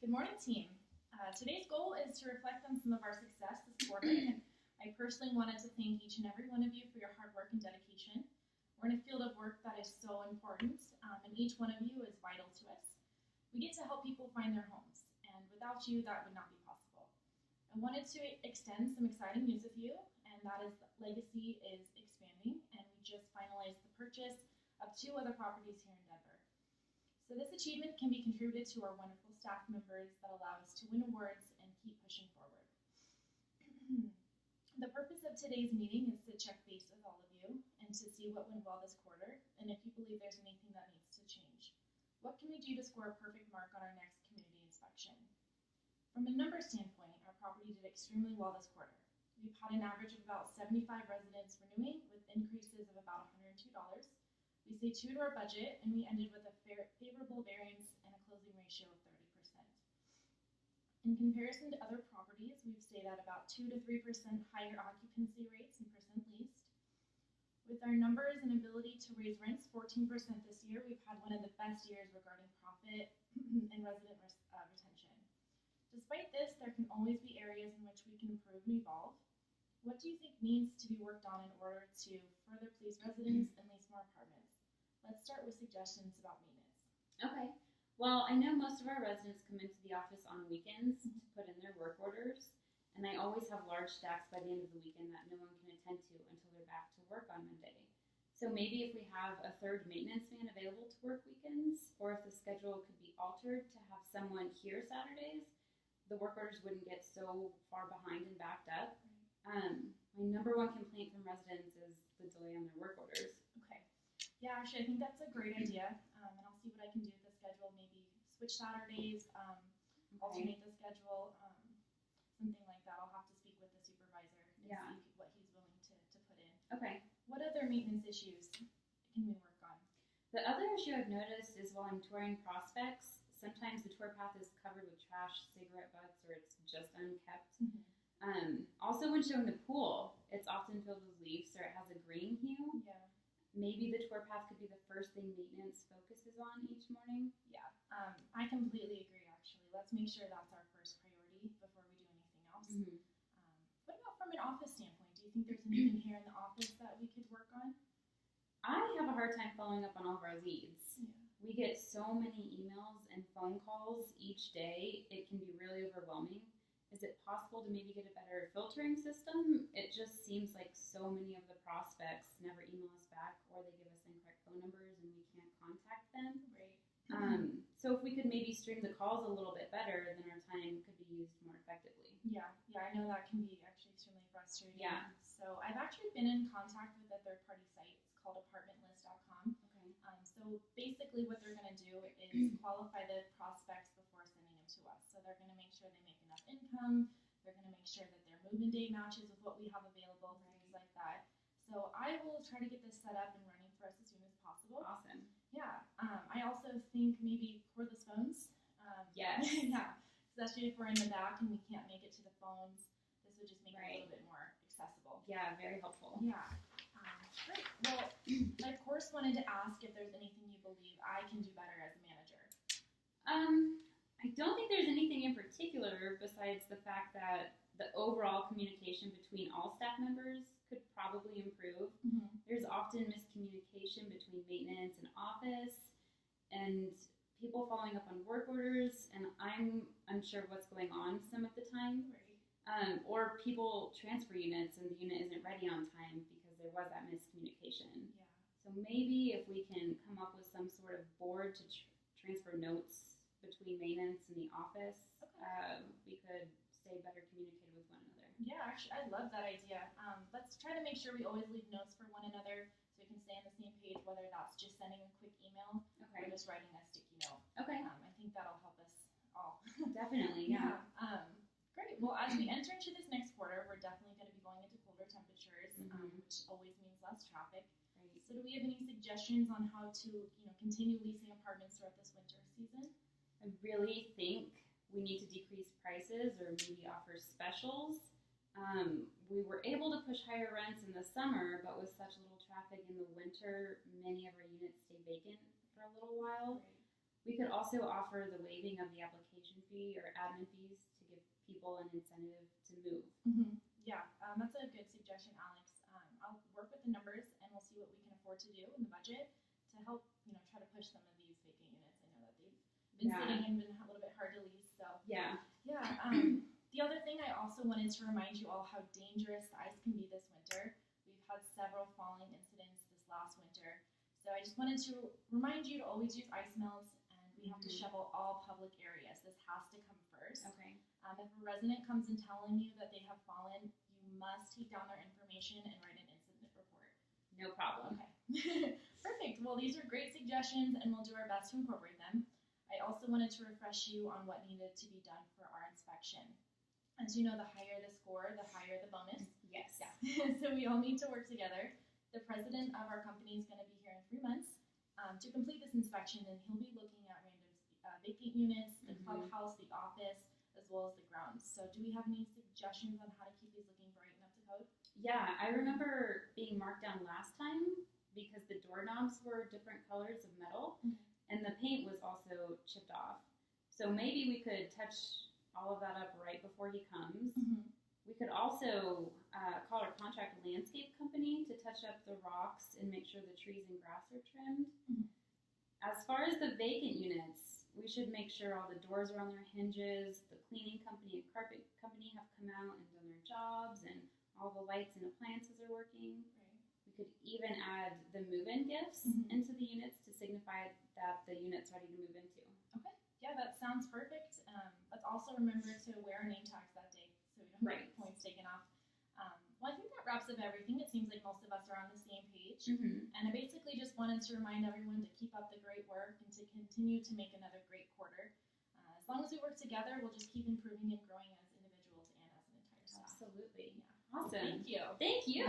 Good morning, team. Today's goal is to reflect on some of our success this quarter, and I personally wanted to thank each and every one of you for your hard work and dedication. We're in a field of work that is so important, and each one of you is vital to us. We get to help people find their homes, and without you, that would not be possible. I wanted to extend some exciting news with you, and that is that Legacy is expanding, and we just finalized the purchase of 2 other properties here in Denver. So this achievement can be contributed to our wonderful staff members that allow us to win awards and keep pushing forward. The purpose of today's meeting is to check base with all of you and to see what went well this quarter and if you believe there's anything that needs to change. What can we do to score a perfect mark on our next community inspection? From a number standpoint, our property did extremely well this quarter. We've had an average of about 75 residents renewing with increases of about $102. We stayed true to our budget, and we ended with a favorable variance and a closing ratio of 30%. In comparison to other properties, we've stayed at about 2 to 3% higher occupancy rates and percent leased. With our numbers and ability to raise rents 14% this year, we've had one of the best years regarding profit and resident retention. Despite this, there can always be areas in which we can improve and evolve. What do you think needs to be worked on in order to further please residents and lease more apartments? Let's start with suggestions about maintenance. Okay. Well, I know most of our residents come into the office on weekends to put in their work orders, and I always have large stacks by the end of the weekend that no one can attend to until they're back to work on Monday. So maybe if we have a third maintenance man available to work weekends, or if the schedule could be altered to have someone here Saturdays, the work orders wouldn't get so far behind and backed up. My number one complaint from residents is the delay on their work orders. Okay. Yeah, actually, I think that's a great idea, and I'll see what I can do with the schedule. Maybe switch Saturdays, alternate the schedule, something like that. I'll have to speak with the supervisor and see what he's willing to put in. Okay. What other maintenance issues can we work on? The other issue I've noticed is while I'm touring prospects, sometimes the tour path is covered with trash, cigarette butts, or it's just unkept. Also, when showing the pool, it's often filled with leaves or it has a green hue. Yeah. Maybe the tour path could be the first thing maintenance focuses on each morning. Yeah, I completely agree, actually. Let's make sure that's our first priority before we do anything else. What about from an office standpoint? Do you think there's anything here in the office that we could work on? I have a hard time following up on all of our leads. Yeah. We get so many emails and phone calls each day, it can be really overwhelming. Is it possible to maybe get a better filtering system? It just seems like so many of the prospects never email us back, or they give us incorrect phone numbers and we can't contact them. Right. So if we could maybe stream the calls a little bit better, then our time could be used more effectively. Yeah, I know that can be actually extremely frustrating. Yeah. So I've actually been in contact with a third-party site. It's called apartmentlist.com. Okay. So basically what they're going to do is qualify the prospects before sending them to us. So they're going to make sure they make enough income. They're going to make sure that their move-in date matches with what we have available, things like that. So I will try to get this set up and running for us as soon as possible. Awesome. Yeah. I also think maybe cordless phones. Yes. Yeah. Especially if we're in the back and we can't make it to the phones, this would just make it a little bit more accessible. Yeah, very helpful. Yeah. Great. Well, I of course wanted to ask if there's anything you believe I can do better as a manager. I don't think there's anything in particular besides the fact that the overall communication between all staff members could probably improve. There's often miscommunication between maintenance and office, and people following up on work orders, and I'm unsure what's going on some of the time. Right. Or people transfer units and the unit isn't ready on time because there was that miscommunication. Yeah. So maybe if we can come up with some sort of board to transfer notes between maintenance and the office, we could stay better communicated with one another. Yeah, actually, I love that idea. Let's try to make sure we always leave notes for one another so we can stay on the same page, whether that's just sending a quick email or just writing a sticky note. Okay. I think that'll help us all. Definitely, yeah. Great. Well, as we enter into this next quarter, we're definitely going to be going into colder temperatures, which always means less traffic. Right. So do we have any suggestions on how to, continue leasing apartments throughout this winter season? I really think we need to decrease prices or maybe offer specials. We were able to push higher rents in the summer, but with such little traffic in the winter, many of our units stay vacant for a little while. Right. We could also offer the waiving of the application fee or admin fees to give people an incentive to move. Yeah, that's a good suggestion, Alex. I'll work with the numbers and we'll see what we can afford to do in the budget to help, try to push some of these vacant units. I know that they've been sitting and been a little bit hard to lease. So yeah. The other thing I also wanted to remind you all how dangerous the ice can be this winter. We've had several falling incidents this last winter. So I just wanted to remind you to always use ice melts, and we have to shovel all public areas. This has to come first. Okay. If a resident comes in telling you that they have fallen, you must take down their information and write an incident report. No problem. Okay. Perfect. Well, these are great suggestions, and we'll do our best to incorporate them. I also wanted to refresh you on what needed to be done for our inspection. As you know, the higher the score, the higher the bonus. Yes. Yeah. So we all need to work together. The president of our company is going to be here in 3 months to complete this inspection, and he'll be looking at random vacant units, the clubhouse, the office, as well as the grounds. So do we have any suggestions on how to keep these looking bright and up to code? Yeah, I remember being marked down last time because the doorknobs were different colors of metal, and the paint was also chipped off. So maybe we could touch all of that up right before he comes. We could also call or contract a landscape company to touch up the rocks and make sure the trees and grass are trimmed. As far as the vacant units, we should make sure all the doors are on their hinges, the cleaning company and carpet company have come out and done their jobs, and all the lights and appliances are working. We could even add the move-in gifts into the units to signify that the unit's ready to move into. Okay. Yeah, that sounds perfect. Let's also remember to wear our name tags that day so we don't get points taken off. Well, I think that wraps up everything. It seems like most of us are on the same page. And I basically just wanted to remind everyone to keep up the great work and to continue to make another great quarter. As long as we work together, we'll just keep improving and growing as individuals and as an entire staff. Absolutely. Yeah. Awesome. Thank you. Thank you.